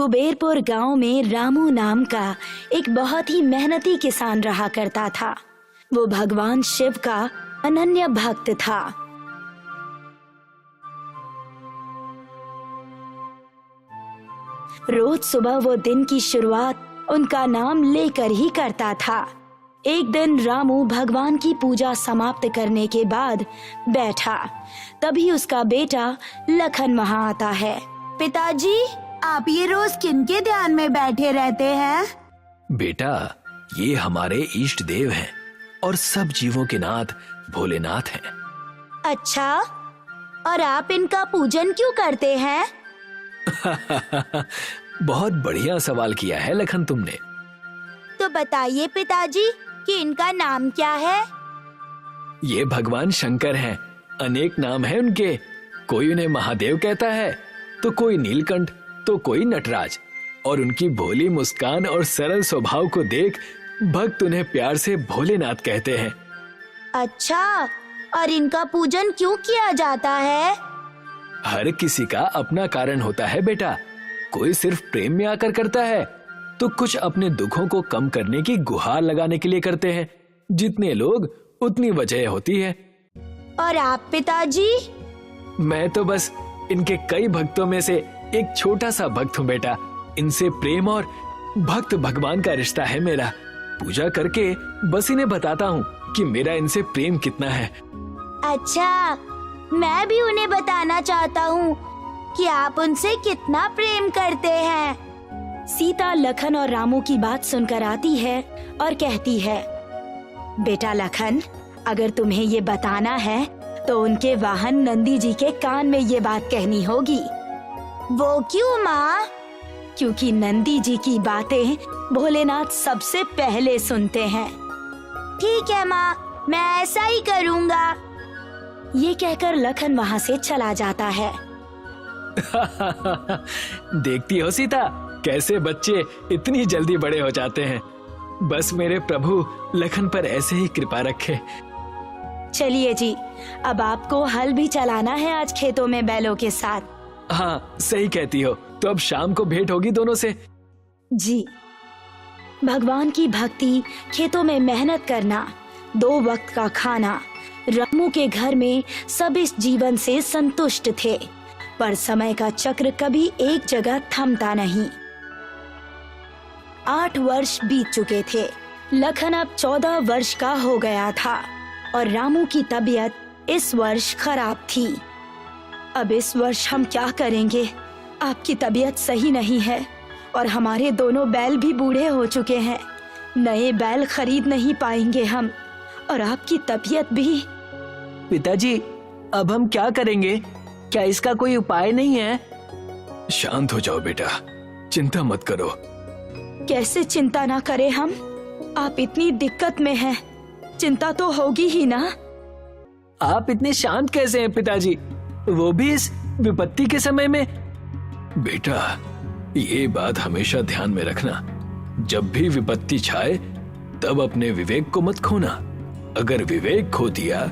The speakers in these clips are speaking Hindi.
कुबेरपुर गांव में रामू नाम का एक बहुत ही मेहनती किसान रहा करता था। वो भगवान शिव का अनन्य भक्त था। रोज सुबह वो दिन की शुरुआत उनका नाम लेकर ही करता था। एक दिन रामू भगवान की पूजा समाप्त करने के बाद बैठा, तभी उसका बेटा लखन वहां आता है। पिताजी, आप ये रोज किनके ध्यान में बैठे रहते हैं? बेटा, ये हमारे इष्ट देव हैं और सब जीवों के नाथ भोलेनाथ हैं। अच्छा, और आप इनका पूजन क्यों करते हैं? बहुत बढ़िया सवाल किया है लखन तुमने। तो बताइए पिताजी कि इनका नाम क्या है? ये भगवान शंकर हैं। अनेक नाम हैं उनके। कोई उन्हें महादेव कहता है, तो कोई नीलकंठ, तो कोई नटराज। और उनकी भोली मुस्कान और सरल स्वभाव को देख भक्त उन्हें प्यार से भोलेनाथ कहते हैं। अच्छा, और इनका पूजन क्यों किया जाता है? हर किसी का अपना कारण होता है बेटा। कोई सिर्फ प्रेम में आकर करता है, तो कुछ अपने दुखों को कम करने की गुहार लगाने के लिए करते हैं। जितने लोग उतनी वजह होती है। और आप पिताजी? मैं तो बस इनके कई भक्तों में से एक छोटा सा भक्त हूँ बेटा। इनसे प्रेम और भक्त भगवान का रिश्ता है मेरा। पूजा करके बस इन्हें बताता हूँ कि मेरा इनसे प्रेम कितना है। अच्छा, मैं भी उन्हें बताना चाहता हूँ कि आप उनसे कितना प्रेम करते हैं। सीता लखन और रामू की बात सुनकर आती है और कहती है, बेटा लखन, अगर तुम्हें ये बताना है तो उनके वाहन नंदी जी के कान में ये बात कहनी होगी। वो क्यों माँ? क्योंकि नंदी जी की बातें भोलेनाथ सबसे पहले सुनते हैं। ठीक है माँ, मैं ऐसा ही करूँगा। ये कहकर लखन वहाँ से चला जाता है। देखती हो सीता, कैसे बच्चे इतनी जल्दी बड़े हो जाते हैं। बस मेरे प्रभु लखन पर ऐसे ही कृपा रखे। चलिए जी, अब आपको हल भी चलाना है आज खेतों में बैलों के साथ। हाँ, सही कहती हो। तो अब शाम को भेंट होगी दोनों से। जी। भगवान की भक्ति, खेतों में मेहनत करना, 2 वक्त का खाना, रामू के घर में सब इस जीवन से संतुष्ट थे। पर समय का चक्र कभी एक जगह थमता नहीं। 8 वर्ष बीत चुके थे। लखन अब 14 वर्ष का हो गया था और रामू की तबीयत इस वर्ष खराब थी। अब इस वर्ष हम क्या करेंगे? आपकी तबीयत सही नहीं है और हमारे दोनों बैल भी बूढ़े हो चुके हैं। नए बैल खरीद नहीं पाएंगे हम, और आपकी तबीयत भी। पिताजी, अब हम क्या करेंगे? क्या इसका कोई उपाय नहीं है? शांत हो जाओ बेटा, चिंता मत करो। कैसे चिंता ना करें हम? आप इतनी दिक्कत में हैं, चिंता तो होगी ही ना। आप इतने शांत कैसे हैं पिताजी, वो भी इस विपत्ति के समय में? बेटा, ये बात हमेशा ध्यान में रखना। जब भी विपत्ति छाए तब अपने विवेक को मत खोना। अगर विवेक खो दिया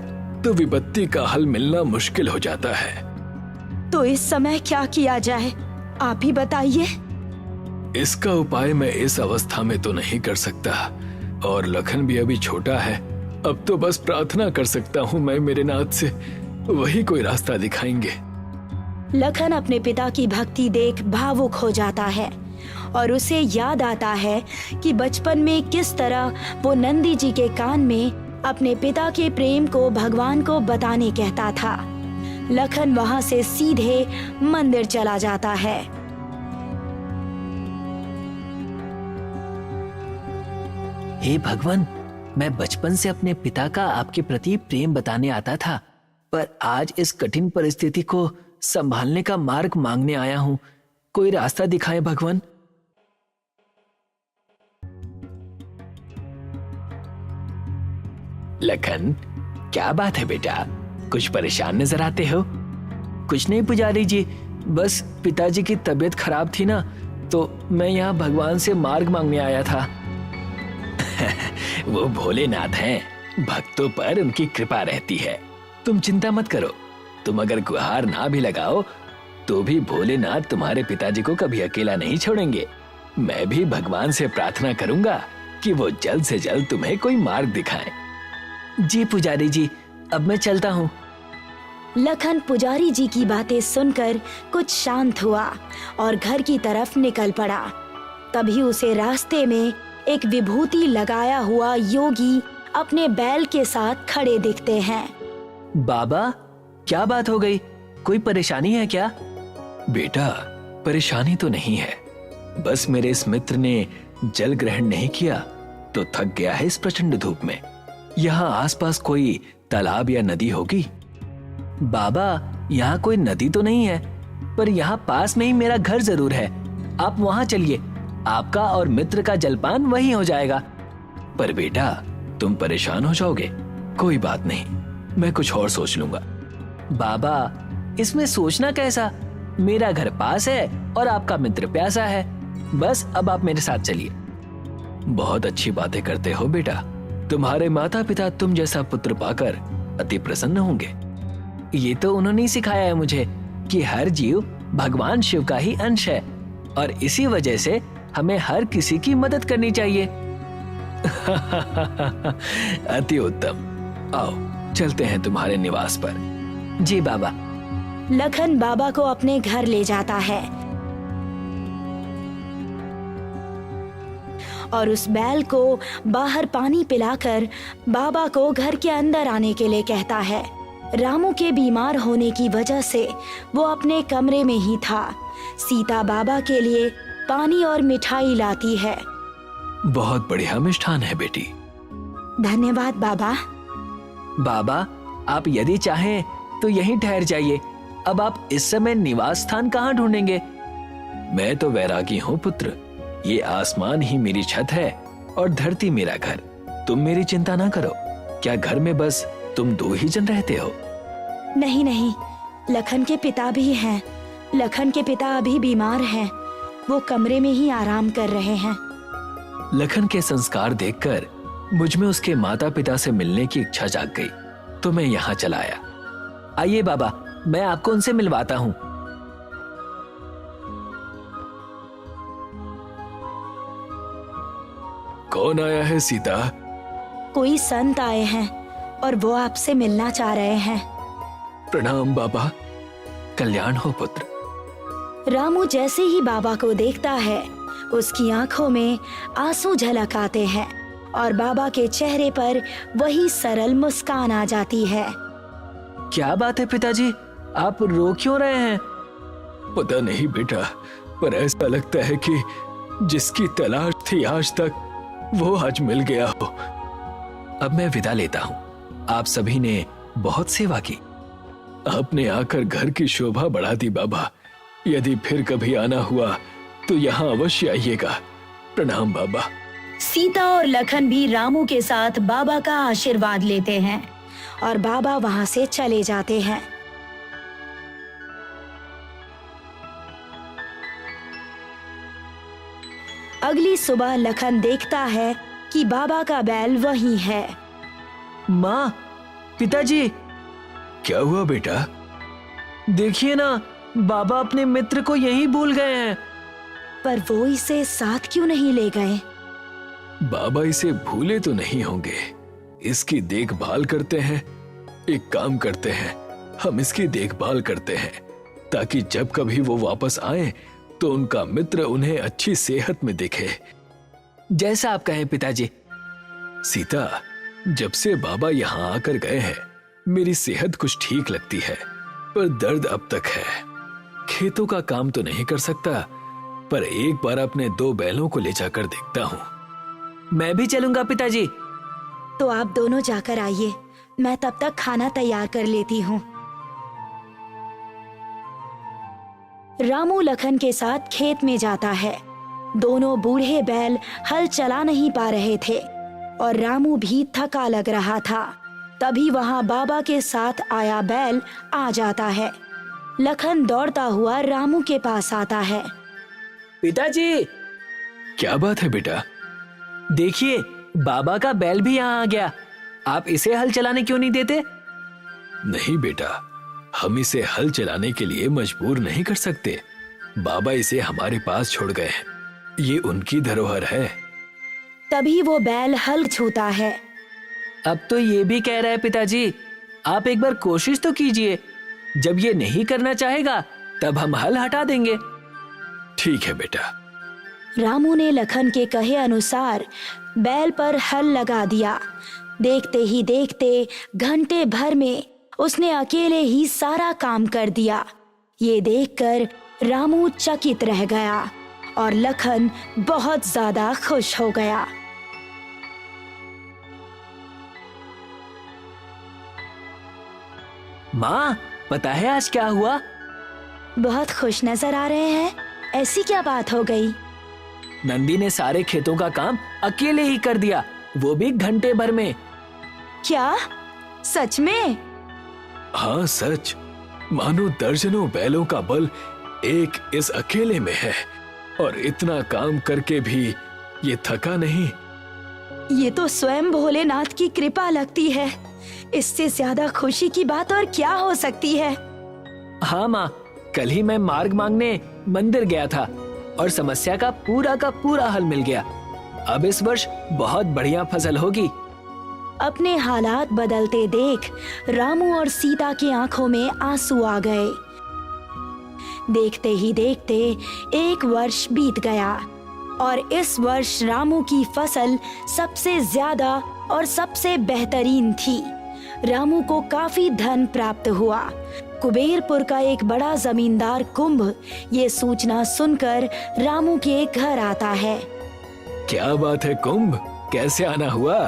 तो विपत्ति का हल मिलना मुश्किल हो जाता है। तो इस समय क्या किया जाए, आप ही बताइए। इसका उपाय मैं इस अवस्था में तो नहीं कर सकता, और लखन भी अभी छोटा है। अब तो बस प्रार्थना कर सकता हूँ मैं मेरे नाथ से, वही कोई रास्ता दिखाएंगे। लखन अपने पिता की भक्ति देख भावुक हो जाता है और उसे याद आता है कि बचपन में किस तरह वो नंदी जी के कान में अपने पिता के प्रेम को भगवान को बताने कहता था। लखन वहां से सीधे मंदिर चला जाता है। हे भगवान, मैं बचपन से अपने पिता का आपके प्रति प्रेम बताने आता था, पर आज इस कठिन परिस्थिति को संभालने का मार्ग मांगने आया हूँ। कोई रास्ता दिखाएं भगवान। लखन, क्या बात है बेटा, कुछ परेशान नजर आते हो? कुछ नहीं पुजारी जी, बस पिताजी की तबीयत खराब थी ना, तो मैं यहाँ भगवान से मार्ग मांगने आया था। वो भोलेनाथ हैं, भक्तों पर उनकी कृपा रहती है। तुम चिंता मत करो। तुम अगर गुहार ना भी लगाओ तो भी भोलेनाथ तुम्हारे पिताजी को कभी अकेला नहीं छोड़ेंगे। मैं भी भगवान से प्रार्थना करूंगा कि वो जल्द से जल्द तुम्हें कोई मार्ग दिखाएं। जी पुजारी जी, अब मैं चलता हूँ। लखन पुजारी जी की बातें सुनकर कुछ शांत हुआ और घर की तरफ निकल पड़ा। तभी उसे रास्ते में एक विभूति लगाया हुआ योगी अपने बैल के साथ खड़े दिखते हैं। बाबा, क्या बात हो गई? कोई परेशानी है क्या? बेटा, परेशानी तो नहीं है, बस मेरे इस मित्र ने जल ग्रहण नहीं किया तो थक गया है इस प्रचंड धूप में। यहाँ आसपास कोई तालाब या नदी होगी? बाबा, यहाँ कोई नदी तो नहीं है, पर यहाँ पास में ही मेरा घर जरूर है। आप वहाँ चलिए, आपका और मित्र का जलपान वहीं हो जाएगा। पर बेटा, तुम परेशान हो जाओगे। कोई बात नहीं, मैं कुछ और सोच लूंगा। बाबा, इसमें सोचना कैसा? मेरा घर पास है और आपका मित्र प्यासा है। बस अब आप मेरे साथ चलिए। बहुत अच्छी बातें करते हो बेटा। तुम्हारे माता पिता तुम जैसा पुत्र पाकर अति प्रसन्न होंगे। ये तो उन्होंने ही सिखाया है मुझे कि हर जीव भगवान शिव का ही अंश है और इसी वजह से हमें हर किसी की मदद करनी चाहिए। अति उत्तम। आओ चलते हैं तुम्हारे निवास पर। जी बाबा। लखन बाबा को अपने घर ले जाता है और उस बैल को बाहर पानी पिलाकर बाबा को घर के अंदर आने के लिए कहता है। रामू के बीमार होने की वजह से वो अपने कमरे में ही था। सीता बाबा के लिए पानी और मिठाई लाती है। बहुत बढ़िया मिष्ठान है बेटी। धन्यवाद बाबा। बाबा, आप यदि चाहें तो यहीं ठहर जाइए। अब आप इस समय निवास स्थान कहाँ ढूंढेंगे? मैं तो वैरागी हूँ पुत्र। ये आसमान ही मेरी छत है और धरती मेरा घर। तुम मेरी चिंता ना करो। क्या घर में बस तुम दो ही जन रहते हो? नहीं नहीं, लखन के पिता भी हैं। लखन के पिता अभी बीमार हैं। वो कमरे में ही आराम कर रहे हैं। लखन के संस्कार देखकर मुझ में उसके माता पिता से मिलने की इच्छा जाग गई, तो मैं यहाँ चला आया। आइए बाबा, मैं आपको उनसे मिलवाता हूँ। कौन आया है सीता? कोई संत आए हैं और वो आपसे मिलना चाह रहे हैं। प्रणाम बाबा। कल्याण हो पुत्र। रामू जैसे ही बाबा को देखता है, उसकी आंखों में आंसू झलक आते हैं और बाबा के चेहरे पर वही सरल मुस्कान आ जाती है। क्या बात है पिताजी, आप रो क्यों रहे हैं? पता नहीं बेटा, पर ऐसा लगता है कि जिसकी तलाश थी आज तक, वो आज मिल गया हो। अब मैं विदा लेता हूँ। आप सभी ने बहुत सेवा की। आपने आकर घर की शोभा बढ़ा दी बाबा। यदि फिर कभी आना हुआ तो यहाँ अवश्य आइएगा। प्रणाम बाबा। सीता और लखन भी रामू के साथ बाबा का आशीर्वाद लेते हैं और बाबा वहां से चले जाते हैं। अगली सुबह लखन देखता है कि बाबा का बैल वहीं है। माँ, पिताजी, क्या हुआ बेटा? देखिए ना, बाबा अपने मित्र को यहीं भूल गए हैं। पर वो इसे साथ क्यों नहीं ले गए? बाबा इसे भूले तो नहीं होंगे। इसकी देखभाल करते हैं। एक काम करते हैं, हम इसकी देखभाल करते हैं ताकि जब कभी वो वापस आए तो उनका मित्र उन्हें अच्छी सेहत में दिखे। जैसा आप कहें पिताजी। सीता, जब से बाबा यहाँ आकर गए हैं, मेरी सेहत कुछ ठीक लगती है, पर दर्द अब तक है। खेतों का काम तो नहीं कर सकता, पर एक बार अपने 2 बैलों को ले जाकर देखता हूँ। मैं भी चलूंगा पिताजी। तो आप दोनों जाकर आइए, मैं तब तक खाना तैयार कर लेती हूँ। रामू लखन के साथ खेत में जाता है। दोनों बूढ़े बैल हल चला नहीं पा रहे थे और रामू भी थका लग रहा था। तभी वहां बाबा के साथ आया बैल आ जाता है। लखन दौड़ता हुआ रामू के पास आता है। पिताजी, क्या बात है बेटा? देखिए, बाबा का बैल भी यहाँ आ गया। आप इसे हल चलाने क्यों नहीं देते? नहीं बेटा, हम इसे हल चलाने के लिए मजबूर नहीं कर सकते। बाबा इसे हमारे पास छोड़ गए हैं, ये उनकी धरोहर है। तभी वो बैल हल छूता है। अब तो ये भी कह रहा है पिताजी, आप एक बार कोशिश तो कीजिए। जब ये नहीं करना चाहेगा तब हम हल हटा देंगे। ठीक है बेटा। रामू ने लखन के कहे अनुसार बैल पर हल लगा दिया। देखते ही देखते घंटे भर में उसने अकेले ही सारा काम कर दिया। ये देखकर रामू चकित रह गया और लखन बहुत ज्यादा खुश हो गया। माँ, पता है आज क्या हुआ? बहुत खुश नजर आ रहे हैं, ऐसी क्या बात हो गई? नंदी ने सारे खेतों का काम अकेले ही कर दिया, वो भी घंटे भर में। क्या? सच में? हाँ सच, मानो दर्जनों बैलों का बल एक इस अकेले में है और इतना काम करके भी ये थका नहीं। ये तो स्वयं भोलेनाथ की कृपा लगती है। इससे ज्यादा खुशी की बात और क्या हो सकती है? हाँ माँ, कल ही मैं मार्ग मांगने मंदिर गया था और समस्या का पूरा हल मिल गया। अब इस वर्ष बहुत बढ़िया फसल होगी। अपने हालात बदलते देख रामू और सीता की आंखों में आंसू आ गए। देखते ही देखते एक वर्ष बीत गया और इस वर्ष रामू की फसल सबसे ज्यादा और सबसे बेहतरीन थी। रामू को काफी धन प्राप्त हुआ। कुबेरपुर का एक बड़ा जमींदार कुंभ ये सूचना सुनकर रामू के घर आता है। क्या बात है कुंभ, कैसे आना हुआ?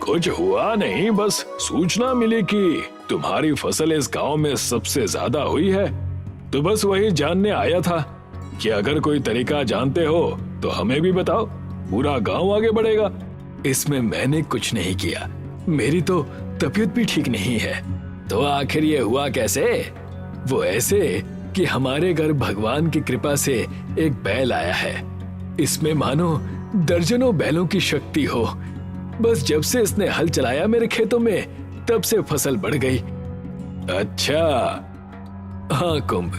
कुछ हुआ नहीं, बस सूचना मिली कि तुम्हारी फसल इस गांव में सबसे ज्यादा हुई है, तो बस वही जानने आया था कि अगर कोई तरीका जानते हो तो हमें भी बताओ, पूरा गांव आगे बढ़ेगा। इसमें मैंने कुछ नहीं किया, मेरी तो तबीयत भी ठीक नहीं है। तो आखिर ये हुआ कैसे? वो ऐसे कि हमारे घर भगवान की कृपा से एक बैल आया है। इसमें मानो दर्जनों बैलों की शक्ति हो। बस जब से इसने हल चलाया मेरे खेतों में, तब से फसल बढ़ गई। अच्छा, हाँ कुंभ।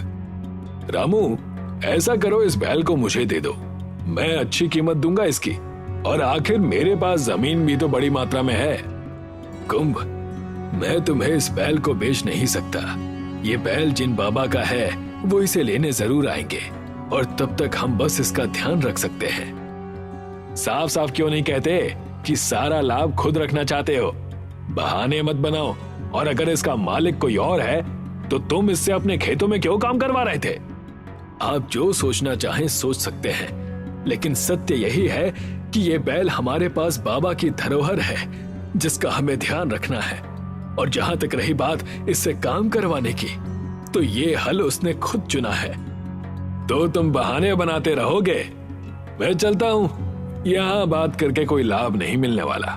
रामू, ऐसा करो, इस बैल को मुझे दे दो, मैं अच्छी कीमत दूंगा इसकी, और आखिर मेरे पास जमीन भी तो बड़ी मात्रा में है। कुंभ, मैं तुम्हें इस बैल को बेच नहीं सकता। ये बैल जिन बाबा का है वो इसे लेने जरूर आएंगे और तब तक हम बस इसका ध्यान रख सकते हैं। साफ साफ क्यों नहीं कहते कि सारा लाभ खुद रखना चाहते हो? बहाने मत बनाओ। और अगर इसका मालिक कोई और है तो तुम इससे अपने खेतों में क्यों काम करवा रहे थे? आप जो सोचना चाहें सोच सकते हैं, लेकिन सत्य यही है कि ये बैल हमारे पास बाबा की धरोहर है जिसका हमें ध्यान रखना है। और जहां तक रही बात इससे काम करवाने की, तो ये हल उसने खुद चुना है। तो तुम बहाने बनाते रहोगे। मैं चलता हूं, यहां बात करके कोई लाभ नहीं मिलने वाला।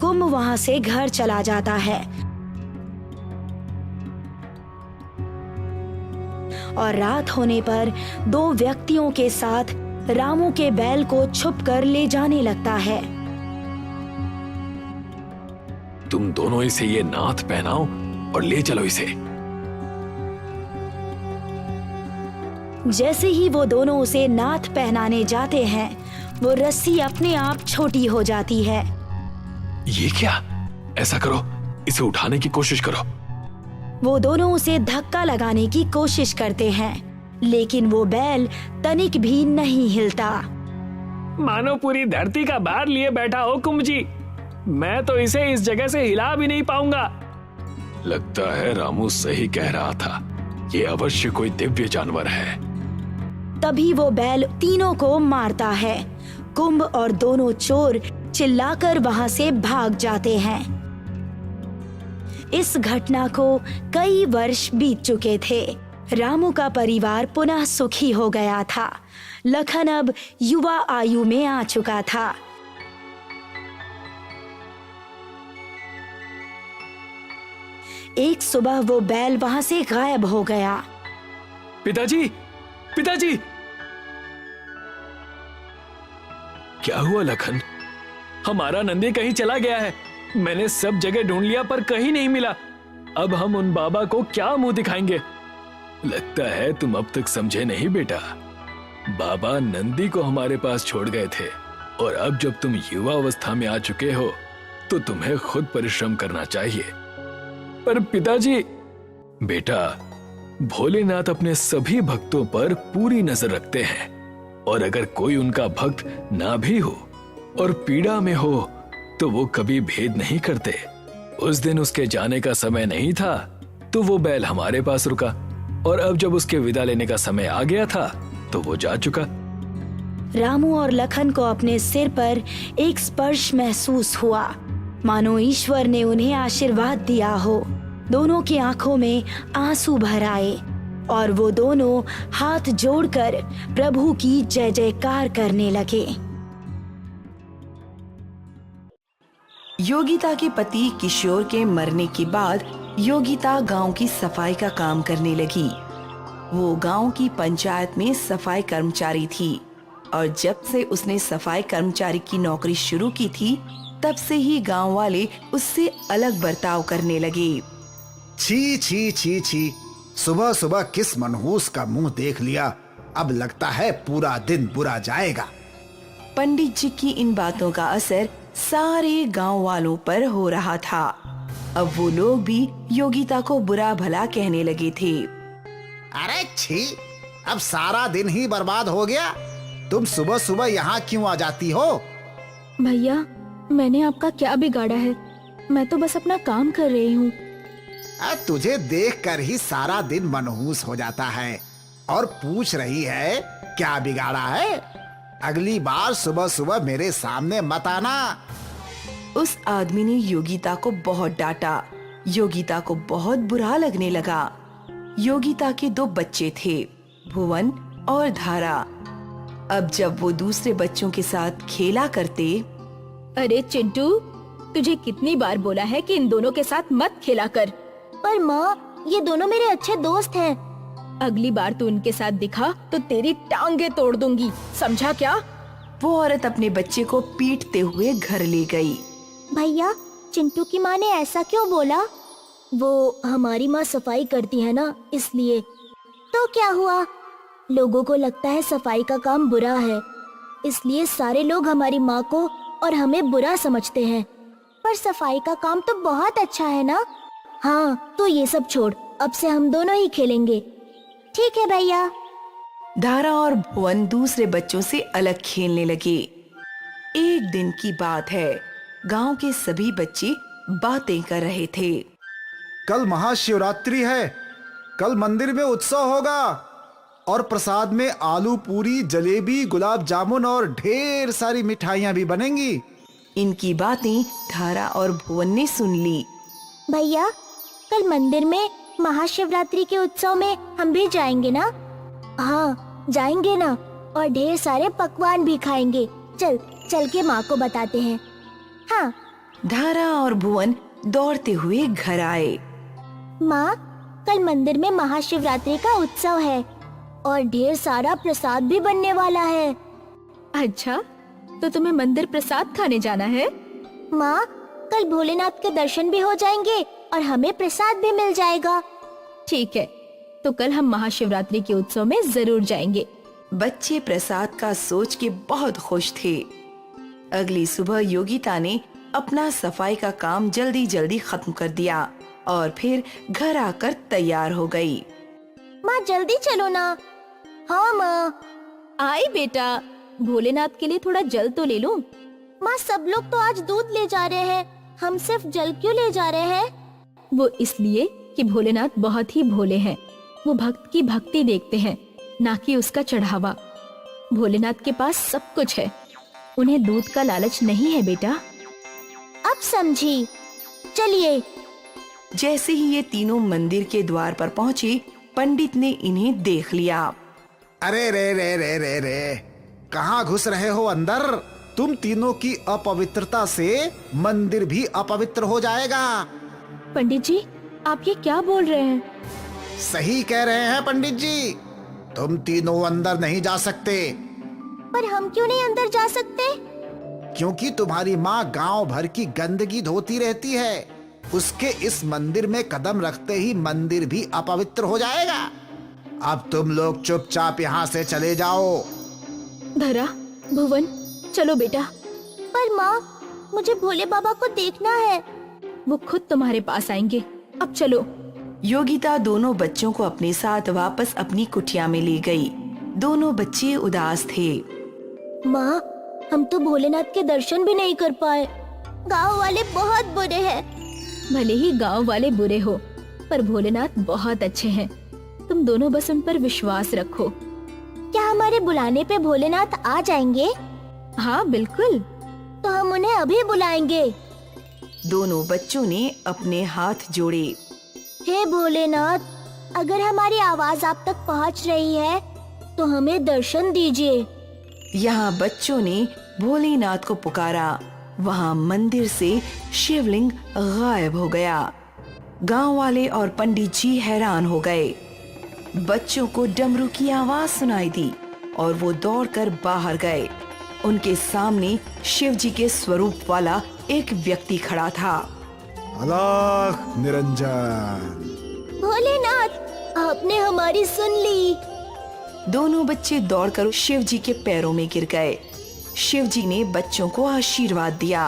कुंभ वहां से घर चला जाता है और रात होने पर दो व्यक्तियों के साथ रामू के बैल को छुपकर ले जाने लगता है। तुम दोनों इसे ये नाथ पहनाओ और ले चलो इसे। जैसे ही वो दोनों उसे नाथ पहनाने जाते हैं, वो रस्सी अपने आप छोटी हो जाती है। ये क्या? ऐसा करो, इसे उठाने की कोशिश करो। वो दोनों उसे धक्का लगाने की कोशिश करते हैं, लेकिन वो बैल तनिक भी नहीं हिलता। मानो पूरी धरती का भार लिए बैठा हो कुंभ जी। मैं तो इसे इस जगह से हिला भी नहीं पाऊंगा। लगता है रामू सही कह रहा था, ये अवश्य कोई दिव्य जानवर है। तभी वो बैल तीनों को मारता है। कुंभ और दोनों चोर चिल्लाकर वहां से भाग जाते हैं। इस घटना को कई वर्ष बीत चुके थे। रामू का परिवार पुनः सुखी हो गया था। लखन अब युवा आयु में आ चुका था। एक सुबह वो बैल वहां से गायब हो गया। पिताजी, पिताजी! क्या हुआ लखन? हमारा नंदी कहीं चला गया है। मैंने सब जगह ढूंढ लिया पर कहीं नहीं मिला। अब हम उन बाबा को क्या मुंह दिखाएंगे? लगता है तुम अब तक समझे नहीं बेटा। बाबा नंदी को हमारे पास छोड़ गए थे और अब जब तुम युवा अवस्था में आ चुके हो तो तुम्हें खुद परिश्रम करना चाहिए। पर पिताजी। बेटा, भोलेनाथ अपने सभी भक्तों पर पूरी नजर रखते हैं और अगर कोई उनका भक्त ना भी हो और पीड़ा में हो तो वो कभी भेद नहीं करते। उस दिन उसके जाने का समय नहीं था तो वो बैल हमारे पास रुका और अब जब उसके विदा लेने का समय आ गया था तो वो जा चुका। रामू और लखन को अपने सिर पर एक स्पर्श महसूस हुआ, मानो ईश्वर ने उन्हें आशीर्वाद दिया हो। दोनों की आंखों में आंसू भर आए और वो दोनों हाथ जोड़कर प्रभु की जय जयकार करने लगे। योगिता के पति किशोर के मरने के बाद योगिता गांव की सफाई का काम करने लगी। वो गांव की पंचायत में सफाई कर्मचारी थी और जब से उसने सफाई कर्मचारी की नौकरी शुरू की थी तब से ही गांव वाले उससे अलग बर्ताव करने लगे। छी छी छी छी, सुबह सुबह किस मनहूस का मुंह देख लिया। अब लगता है पूरा दिन बुरा जाएगा। पंडित जी की इन बातों का असर सारे गांव वालों पर हो रहा था। अब वो लोग भी योगिता को बुरा भला कहने लगे थे। अरे छी, अब सारा दिन ही बर्बाद हो गया। तुम सुबह सुबह यहाँ क्यों आ जाती हो? भैया, मैंने आपका क्या बिगाड़ा है? मैं तो बस अपना काम कर रही हूँ। तुझे देखकर ही सारा दिन मनहूस हो जाता है और पूछ रही है क्या बिगाड़ा है। अगली बार सुबह सुबह मेरे सामने मत आना। उस आदमी ने योगिता को बहुत डांटा। योगिता को बहुत बुरा लगने लगा। योगिता के 2 बच्चे थे, भुवन और धारा। अब जब वो दूसरे बच्चों के साथ खेला करते। अरे चिंटू, तुझे कितनी बार बोला है कि इन दोनों के साथ मत खेला कर। पर माँ, ये दोनों मेरे अच्छे दोस्त हैं। अगली बार तू उनके साथ दिखा तो तेरी टांगे तोड़ दूंगी, समझा क्या? वो औरत अपने बच्चे को पीटते हुए घर ले गई। भैया, चिंटू की माँ ने ऐसा क्यों बोला? वो हमारी माँ सफाई करती है ना, इसलिए। तो क्या हुआ? लोगों को लगता है सफाई का काम बुरा है, इसलिए सारे लोग हमारी माँ को और हमें बुरा समझते हैं। पर सफाई का काम तो बहुत अच्छा है ना? हाँ, तो ये सब छोड़, अब से हम दोनों ही खेलेंगे। ठीक है भैया। धारा और भुवन दूसरे बच्चों से अलग खेलने लगे। एक दिन की बात है, गांव के सभी बच्चे बातें कर रहे थे। कल महाशिवरात्रि है। कल मंदिर में उत्सव होगा और प्रसाद में आलू पूरी, जलेबी, गुलाब जामुन और ढेर सारी मिठाइयाँ भी बनेंगी। इनकी बातें धारा और भुवन ने सुन ली। भैया, कल मंदिर में महाशिवरात्रि के उत्सव में हम भी जाएंगे ना? हाँ, जाएंगे ना, और ढेर सारे पकवान भी खाएंगे। चल के माँ को बताते हैं। हाँ। धारा और भुवन दौड़ते हुए घर आए। माँ, कल मंदिर में महाशिवरात्रि का उत्सव है और ढेर सारा प्रसाद भी बनने वाला है। अच्छा, तो तुम्हें मंदिर प्रसाद खाने जाना है? माँ, कल भोलेनाथ के दर्शन भी हो जाएंगे और हमें प्रसाद भी मिल जाएगा। ठीक है, तो कल हम महाशिवरात्रि के उत्सव में जरूर जाएंगे। बच्चे प्रसाद का सोच के बहुत खुश थे। अगली सुबह योगिता ने अपना सफाई का काम जल्दी जल्दी खत्म कर दिया और फिर घर आकर तैयार हो गई। माँ, जल्दी चलो ना। हाँ माँ। आई बेटा, भोलेनाथ के लिए थोड़ा जल तो ले लूं। माँ, सब लोग तो आज दूध ले जा रहे हैं, हम सिर्फ जल क्यों ले जा रहे हैं? वो इसलिए कि भोलेनाथ बहुत ही भोले हैं। वो भक्त की भक्ति देखते हैं, ना कि उसका चढ़ावा। भोलेनाथ के पास सब कुछ है, उन्हें दूध का लालच नहीं है बेटा। अब समझी। चलिए। जैसे ही ये तीनों मंदिर के द्वार पर पहुँचे, पंडित ने इन्हें देख लिया। अरे रे रे रे रे रे, कहाँ घुस रहे हो अंदर? तुम तीनों की अपवित्रता से मंदिर भी अपवित्र हो जाएगा। पंडित जी, आप ये क्या बोल रहे हैं? सही कह रहे हैं पंडित जी, तुम तीनों अंदर नहीं जा सकते। पर हम क्यों नहीं अंदर जा सकते? क्योंकि तुम्हारी माँ गांव भर की गंदगी धोती रहती है उसके इस मंदिर में कदम रखते ही मंदिर भी अपवित्र हो जाएगा। अब तुम लोग चुपचाप यहाँ से चले जाओ। धरा, भुवन, चलो बेटा। पर माँ, मुझे भोले बाबा को देखना है। वो खुद तुम्हारे पास आएंगे। अब चलो। योगिता दोनों बच्चों को अपने साथ वापस अपनी कुटिया में ले गई। दोनों बच्चे उदास थे। माँ, हम तो भोलेनाथ के दर्शन भी नहीं कर पाए। गांव वाले बहुत बुरे हैं। भले ही गांव वाले बुरे हो, पर भोलेनाथ बहुत अच्छे हैं। तुम दोनों बस उन पर विश्वास रखो। क्या हमारे बुलाने पे भोलेनाथ आ जाएंगे? हाँ बिल्कुल। तो हम उन्हें अभी बुलाएंगे। दोनों बच्चों ने अपने हाथ जोड़े। हे भोलेनाथ, अगर हमारी आवाज आप तक पहुंच रही है तो हमें दर्शन दीजिए। यहाँ बच्चों ने भोलेनाथ को पुकारा। वहाँ मंदिर से शिवलिंग गायब हो गया। गांव वाले और पंडित जी हैरान हो गए। बच्चों को डमरू की आवाज सुनाई दी और वो दौड़कर बाहर गए। उनके सामने शिव जी के स्वरूप वाला एक व्यक्ति खड़ा था। अलख निरंजन। भोलेनाथ, आपने हमारी सुन ली। दोनों बच्चे दौड़कर शिव जी के पैरों में गिर गए। शिव जी ने बच्चों को आशीर्वाद दिया।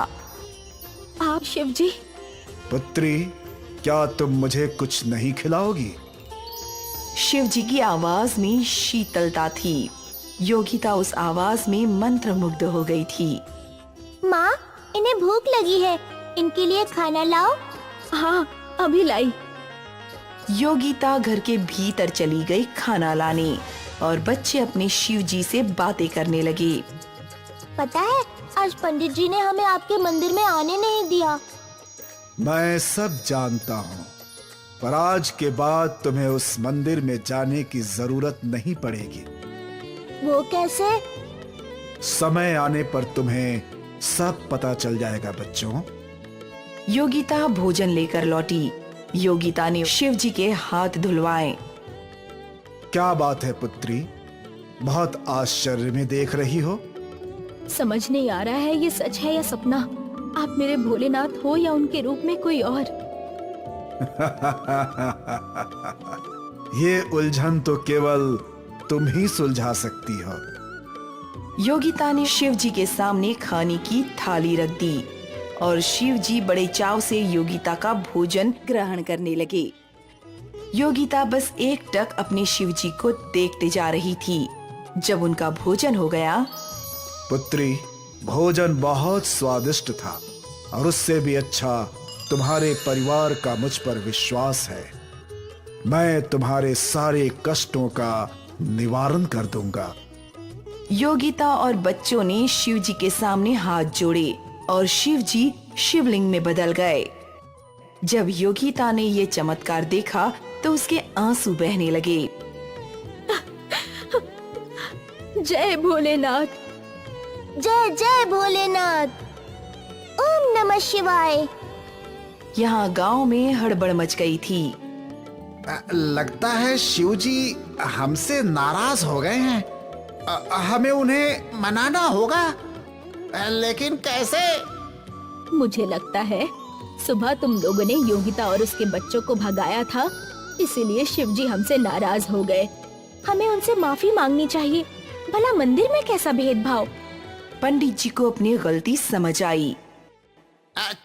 आप शिव जी। पुत्री, क्या तुम मुझे कुछ नहीं खिलाओगी? शिव जी की आवाज में शीतलता थी। योगिता उस आवाज में मंत्रमुग्ध हो गई थी। माँ, इन्हें भूख लगी है, इनके लिए खाना लाओ। हाँ, अभी लाई। योगिता घर के भीतर चली गई खाना लाने और बच्चे अपने शिव जी से बातें करने लगे। पता है, आज पंडित जी ने हमें आपके मंदिर में आने नहीं दिया। मैं सब जानता हूँ, पर आज के बाद तुम्हें उस मंदिर में जाने की जरूरत नहीं पड़ेगी। वो कैसे? समय आने पर तुम्हें सब पता चल जाएगा बच्चों। योगिता भोजन लेकर लौटी। योगिता ने शिव जी के हाथ धुलवाए। क्या बात है पुत्री, बहुत आश्चर्य में देख रही हो। समझ नहीं आ रहा है ये सच है या सपना। आप मेरे भोलेनाथ हो या उनके रूप में कोई और। ये उलझन तो केवल तुम ही सुलझा सकती हो। योगिता ने शिव जी के सामने खाने की थाली रख दी और शिव जी बड़े चाव से योगिता का भोजन ग्रहण करने लगे। योगिता बस एकटक अपने शिव जी को देखते जा रही थी। जब उनका भोजन हो गया। पुत्री, भोजन बहुत स्वादिष्ट था और उससे भी अच्छा तुम्हारे परिवार का मुझ पर विश्वास है। मैं तुम्हारे सारे कष्टों का निवारण कर दूंगा। योगिता और बच्चों ने शिव जी के सामने हाथ जोड़े और शिव जी शिवलिंग में बदल गए। जब योगिता ने ये चमत्कार देखा तो उसके आंसू बहने लगे। जय भोलेनाथ। जय जय भोलेनाथ। ओम नमः शिवाय। यहाँ गांव में हड़बड़ मच गई थी। लगता है शिव जी हमसे नाराज हो गए हैं। हमें उन्हें मनाना होगा, लेकिन कैसे? मुझे लगता है सुबह तुम लोगों ने योगिता और उसके बच्चों को भगाया था, इसीलिए शिव जी हमसे नाराज हो गए। हमें उनसे माफी मांगनी चाहिए। भला मंदिर में कैसा भेदभाव। पंडित जी को अपनी गलती समझ आई।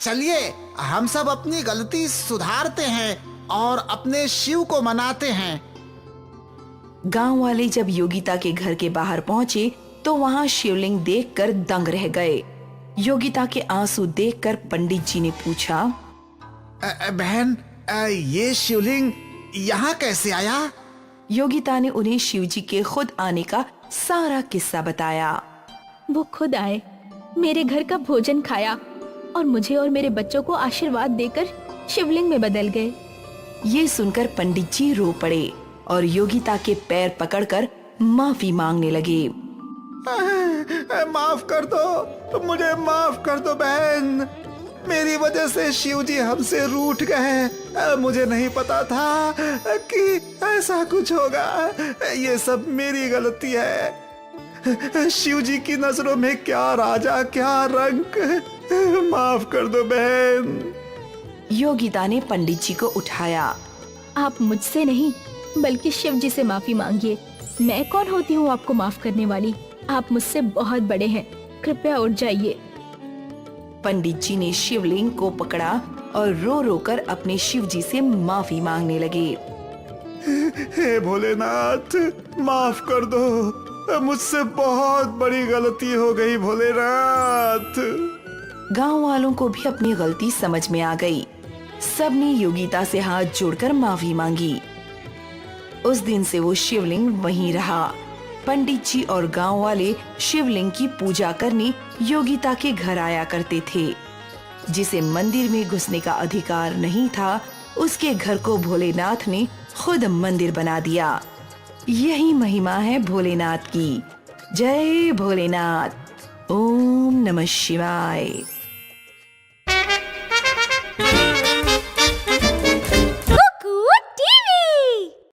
चलिए हम सब अपनी गलती सुधारते हैं और अपने शिव को मनाते हैं। गांव वाले जब योगिता के घर के बाहर पहुंचे तो वहां शिवलिंग देखकर दंग रह गए। योगिता के आंसू देखकर पंडित जी ने पूछा, बहन, ये शिवलिंग यहाँ कैसे आया? योगिता ने उन्हें शिव जी के खुद आने का सारा किस्सा बताया। वो खुद आए, मेरे घर का भोजन खाया और मुझे और मेरे बच्चों को आशीर्वाद देकर शिवलिंग में बदल गए। ये सुनकर पंडित जी रो पड़े और योगिता के पैर पकड़कर माफी मांगने लगे। माफ कर दो, मुझे माफ कर दो बहन। मेरी वजह से शिव जी हमसे रूठ गए। मुझे नहीं पता था कि ऐसा कुछ होगा। ये सब मेरी गलती है। शिव जी की नजरों में क्या राजा क्या रंक। माफ कर दो बहन। योगिता ने पंडित जी को उठाया। आप मुझसे नहीं बल्कि शिव जी से माफी मांगिए। मैं कौन होती हूँ आपको माफ करने वाली? आप मुझसे बहुत बड़े हैं, कृपया उठ जाइए। पंडित जी ने शिवलिंग को पकड़ा और रो रो कर अपने शिव जी से माफी मांगने लगे। हे भोलेनाथ, माफ कर दो, मुझसे बहुत बड़ी गलती हो गई भोलेनाथ। गांव वालों को भी अपनी गलती समझ में आ गई। सबने योगिता से हाथ जोड़कर माफी मांगी। उस दिन से वो शिवलिंग वहीं रहा। पंडित जी और गांव वाले शिवलिंग की पूजा करने योगिता के घर आया करते थे। जिसे मंदिर में घुसने का अधिकार नहीं था, उसके घर को भोलेनाथ ने खुद मंदिर बना दिया। यही महिमा है भोलेनाथ की। जय भोलेनाथ। ओम नमः शिवाय।